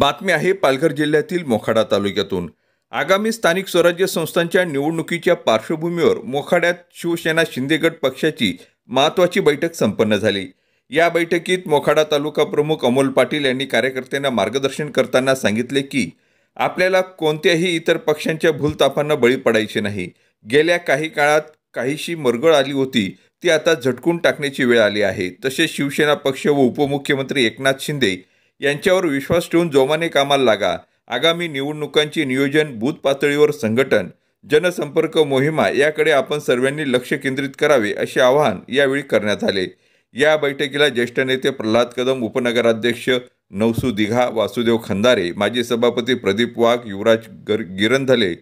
बातमी आहे पालघर जिल्ह्यातील मोखाडा तालुक्यातून। आगामी स्थानिक स्वराज्य संस्थांच्या निवडणुकीच्या पार्श्वभूमीवर मोखाड्यात शिवसेना शिंदे गट पक्षाची महत्त्वाची बैठक संपन्न झाली। या बैठकीत मोखाडा तालुका प्रमुख अमोल पाटील यांनी कार्यकर्त्यांना मार्गदर्शन करताना सांगितले की आपल्याला कोणत्याही इतर पक्षांच्या भूलथापांना बळी पडायचे नाही। गेल्या काही काळात काहीशी मरगळ आली होती, ती आता झटकून टाकण्याची वेळ आली आहे। तसेच शिवसेना पक्ष व उपमुख्यमंत्री एकनाथ शिंदे यांच्यावर विश्वास ठेवून जोमाने कामाला लागा। आगामी निवडणुकांचे नियोजन, बूथ पातळीवर संघटन, जनसंपर्क मोहिमा याकडे आपण सर्वांनी लक्ष केंद्रित करावे असे आवाहन यावेळी करण्यात आले। या बैठकीला ज्येष्ठ नेते प्रल्हाद कदम, उपनगराध्यक्ष नवसू दिघा, वासुदेव खंदारे, माजी सभापती प्रदीप वाघ, युवराज गिरंधले,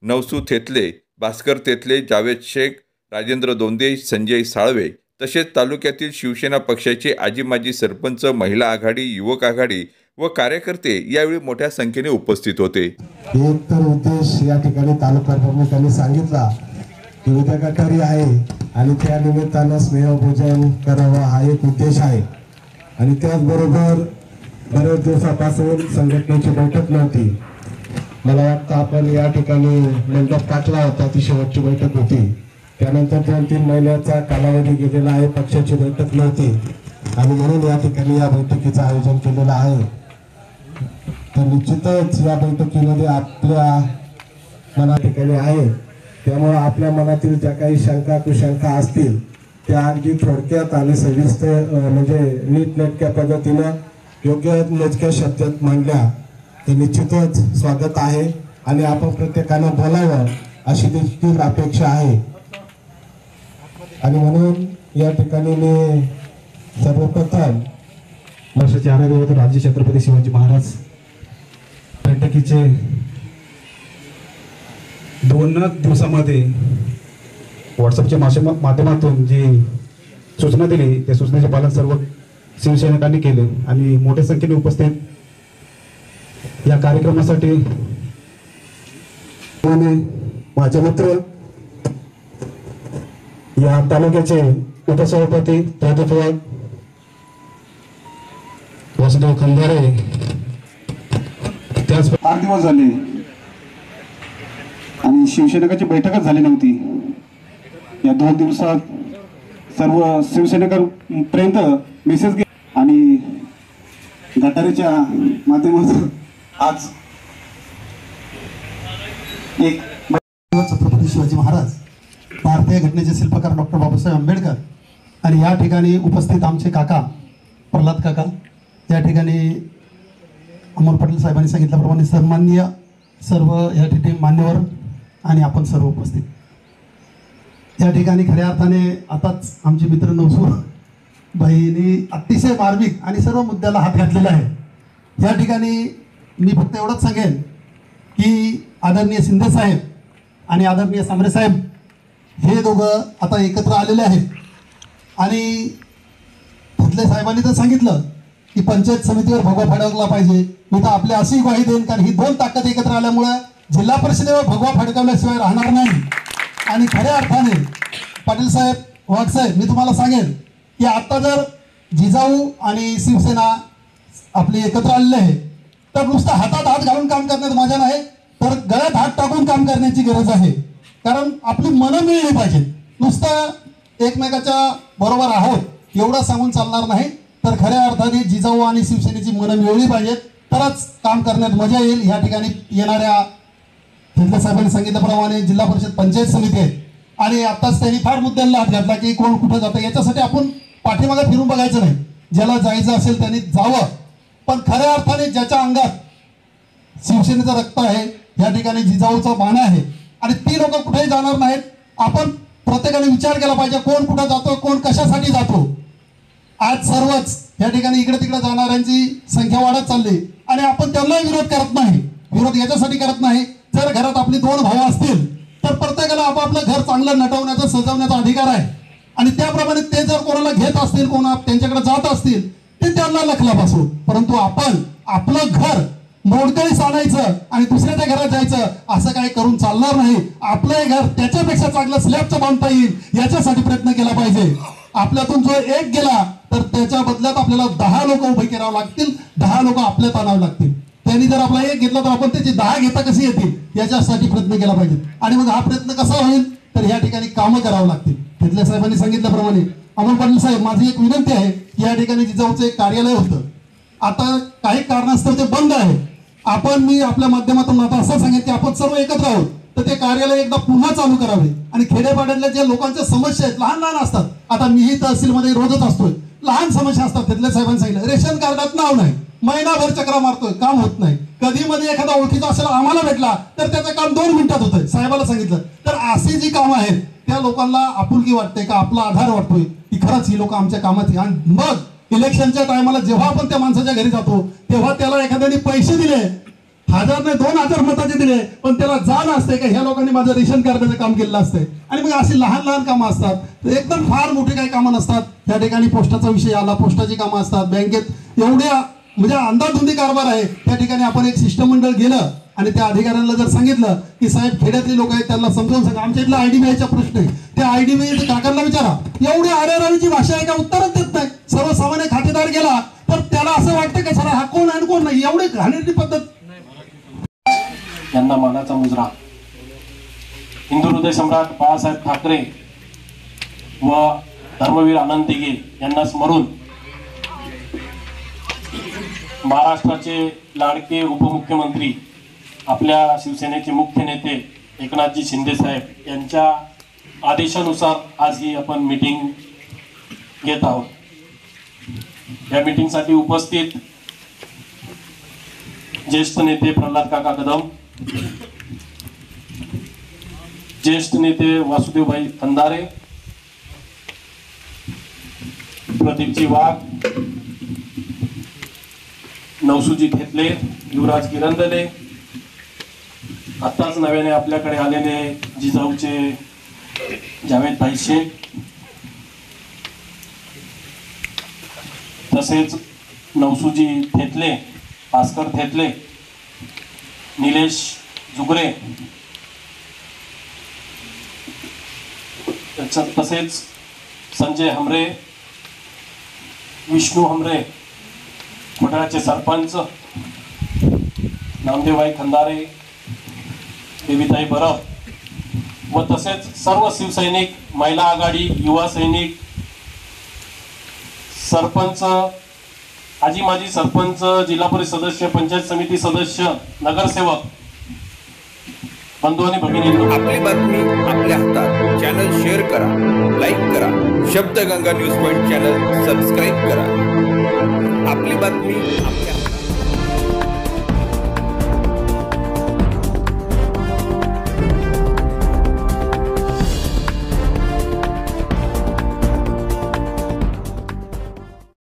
नवसू थेतले, भास्कर थेतले, जावेद शेख, राजेंद्र दोंदे, संजय साळवे तसेच तालुक्यातील शिवसेना पक्षाचे आजी माजी सरपंच, महिला आघाडी, युवक आघाडी व कार्यकर्ते यावेळी मोठ्या संख्येने उपस्थित होते। एक तर उद्देश या ठिकाणी तालुका प्रमुखांनी सांगितला की उद्या गटारी आहे आणि त्या निमित्तानं स्नेहभोजन करावं हा एक उद्देश आहे। आणि त्याचबरोबर बरेच दिवसापासून संघटनेची बैठक नव्हती। मला वाटतं आपण या ठिकाणी मंडप टाकला होता, ती शेवटची बैठक होती। त्यानंतर 2-3 महिन्याचा कालावधी गेलेला आहे, पक्षाची बैठक नव्हती आणि म्हणून या ठिकाणी या बैठकीचं आयोजन केलेलं आहे। तर निश्चितच या बैठकीमध्ये आपल्या मना ठिकाणी आहे, त्यामुळे आपल्या मनातील ज्या काही शंका कुशंका असतील त्या अगदी थोडक्यात आणि सविस्तर म्हणजे नीटनेटक्या पद्धतीनं योग्य मोजक्या शब्दात मांडल्या तर निश्चितच स्वागत आहे आणि आपण प्रत्येकानं बोलावं अशी देखील अपेक्षा आहे। आणि म्हणून या ठिकाणी मी सर्वप्रथम वर्षाच्या आराध्य राजे छत्रपती शिवाजी महाराज बैठकीचे 2 दिवसामध्ये व्हॉट्सअपच्या माध्यमातून जी सूचना दिली त्या सूचनेचे पालन सर्व शिवसैनिकांनी केले आणि मोठ्या संख्येने उपस्थित या कार्यक्रमासाठी माझे मित्र या तालुक्याचे उपसभापती प्रदीप वाघ, वासुदेव खंदारे, त्याच 8 दिवस झाले आणि शिवसैनिकांची बैठकच झाली नव्हती। या 2 दिवसात सर्व शिवसैनिकांपर्यंत मेसेज गेला आणि गटारीच्या माध्यमातून आज एक छत्रपती शिवाजी महाराज, भारतीय घटनेचे शिल्पकार डॉक्टर बाबासाहेब आंबेडकर आणि या ठिकाणी उपस्थित आमचे काका प्रल्हाद काका, या ठिकाणी अमोल पाटील साहेबांनी सांगितल्याप्रमाणे सन्माननीय सर्व या ठिकाणी मान्यवर आणि आपण सर्व उपस्थित या ठिकाणी खऱ्या अर्थाने आताच आमचे मित्र नवसू भाईंनी अतिशय मार्मिक आणि सर्व मुद्द्याला हात घातलेला आहे। या ठिकाणी मी फक्त एवढंच सांगेन की आदरणीय शिंदे साहेब आणि आदरणीय सांबरे साहेब हे दोघं आता एकत्र आलेले आहेत आणि थेतले साहेबांनी तर सांगितलं की पंचायत समितीवर भगवा फडकला पाहिजे। मी तर आपली अशी ग्वाही देईन कारण ही 2 ताकद एकत्र आल्यामुळे जिल्हा परिषदेवर भगवा फडकवल्याशिवाय राहणार नाही। आणि खऱ्या अर्थाने पाटील साहेब, वाघ साहेब, मी तुम्हाला सांगेन की आता जर जिजाऊ आणि शिवसेना आपली एकत्र आलेले आहे तर नुसतं हातात हात घालून काम करण्यात मजा नाही, तर गळ्यात हात टाकून काम करण्याची गरज आहे। कारण आपली मनं मिळली पाहिजे, नुसतं एकमेकाच्या बरोबर आहोत एवढं सांगून चालणार नाही, तर खऱ्या अर्थाने जिजाऊ आणि शिवसेनेची मनं मिळवली पाहिजेत, तरच काम करण्यात मजा येईल। या ठिकाणी येणाऱ्या थेतले साहेबांनी सांगितल्याप्रमाणे जिल्हा परिषद पंचायत समिती आहे आणि आताच त्यांनी फार मुद्द्यांना हात घातला की कोण कुठं जातं, याच्यासाठी आपण पाठीमागे फिरून बघायचं नाही। ज्याला जायचं असेल त्यांनी जावं, पण खऱ्या अर्थाने ज्याच्या अंगात शिवसेनेचं रक्त आहे, या ठिकाणी जिजाऊचा बाणा आहे आणि ती लोक कुठेही जाणार नाहीत। आपण प्रत्येकाने विचार केला पाहिजे कोण कुठं जातो, कोण कशासाठी जातो। आज सर्वच या ठिकाणी इकडे तिकडे जाणाऱ्यांची संख्या वाढत चालली आणि आपण त्यांना विरोध करत नाही। विरोध याच्यासाठी करत नाही, जर घरात आपली 2 भाऊ असतील तर प्रत्येकाला आपापलं घर चांगलं नटवण्याचा, सजवण्याचा अधिकार आहे आणि त्याप्रमाणे ते जर कोणाला घेत असतील, कोणा त्यांच्याकडे जात असतील ते त्यांना लखला पासून, परंतु आपण आपलं घर मोडकळीस आणायचं आणि दुसऱ्याच्या घरात जायचं असं काही करून चालणार नाही। आपलं घर त्याच्यापेक्षा चांगलं स्लॅबचं बांधता येईल याच्यासाठी प्रयत्न केला पाहिजे। आपल्यातून जो एक गेला तर त्याच्या बदल्यात आपल्याला 10 लोक उभे करावे लागतील, 10 लोक आपल्यात आणावे लागतील। त्यांनी जर आपला एक घेतला तर आपण त्याचे 10 घेता कसे येतील याच्यासाठी प्रयत्न केला पाहिजे. आणि मग हा प्रयत्न कसा होईल तर या ठिकाणी कामं करावं लागतील. तिथल्या साहेबांनी सांगितल्याप्रमाणे अमोल पाटील साहेब, माझी एक विनंती आहे की या ठिकाणी जिजाऊचं एक कार्यालय होतं, आता काही कारणास्तव ते बंद आहे. मी आपल्या माध्यमातून आता असं सांगेन की आपण सर्व एकत्र आहोत, तर ते कार्यालय एकदा पुन्हा चालू करावे. आणि खेडेपाड्यातल्या ज्या लोकांच्या समस्या आहेत, लहान लहान असतात, आता मीही तहसीलमध्ये रोजच असतोय, लहान समस्या असतात. तिथल्या साहेबांनी सांगितलं रेशन कार्डात नाव नाही, महिनाभर चक्रा मारतोय, काम होत नाही. कधी मध्ये एखादा ओळखीचा असेल आम्हाला भेटला तर त्याचं काम 2 मिनिटात होतंय. साहेबाला सांगितलं तर अशी जी कामं आहेत त्या लोकांना आपुलकी वाटते का, आपला आधार वाटतोय की खरंच ही लोक आमच्या कामात. आणि मग इलेक्शनच्या टायमाला जेव्हा आपण त्या माणसाच्या घरी जातो तेव्हा त्याला एखाद्याने पैसे दिले, 1000 नाही 2000 मताचे दिले, पण त्याला जाण असते का ह्या लोकांनी माझं रेशन कार्डाचं काम केलेलं असतंय. आणि मग अशी लहान लहान कामं असतात, एकदम फार मोठी काही कामं नसतात. त्या ठिकाणी पोस्टाचा विषय आला, पोस्टाची कामं असतात, बँकेत एवढ्या म्हणजे अंदाधुंदी कारभार आहे. त्या ठिकाणी आपण एक शिष्टमंडळ गेलं आणि त्या अधिकाऱ्यांना जर सांगितलं की साहेब खेड्यातले लोक आहेत त्यांना समजावून सांगा, आमच्या इथला IDBIचा प्रश्न आहे, त्या IDBI काकांना विचारा. एवढी आरेरावीची भाषा आहे का, उत्तरच देत नाही. सर्वसामान्य खातेदार गेला तर त्याला असं वाटतं की सर हा कोण आणि कोण नाही, एवढी घाणेरडी पद्धत. यांना मानाचा मुजरा हिंदू हृदय सम्राट बाळासाहेब ठाकरे व धर्मवीर आनंद दिघे यांना स्मरून महाराष्ट्राचे लाडके उपमुख्यमंत्री आपल्या शिवसेनेचे मुख्य नेते एकनाथजी शिंदे साहेब यांच्या आदेशानुसार आज ही आपण मीटिंग घेत आहोत. या मीटिंगसाठी उपस्थित ज्येष्ठ नेते प्रल्हाद काका कदम, ज्येष्ठ नेते वासुदेवभाई खंदारे, प्रदीपजी वाघ, नवसुजी घेतले, युवराज गिरंदले, आत्ताच नव्याने आपल्याकडे आलेले जिजाऊचे जावेदभाई शेख, तसेच नवसुजी थेतले, भास्कर थेतले, निलेश जुगरे, तसेच संजय हमरे, विष्णू हमरे, खोटाळ्याचे सरपंच नामदेवभाई खंदारे, देवीताई बरफ व तसेच सर्व शिवसैनिक, महिला आघाडी, युवा सैनिक, सरपंच, आजी माजी सरपंच, जिल्हा परिषद सदस्य, पंचायत समिती सदस्य, नगरसेवक, बंधू आणि भगिनींनो, आपली बातमी आपल्या हातात. चॅनल शेअर करा, लाईक करा. Shabdganga news point channel subscribe करा. आपली बातमी आपल्या हातात.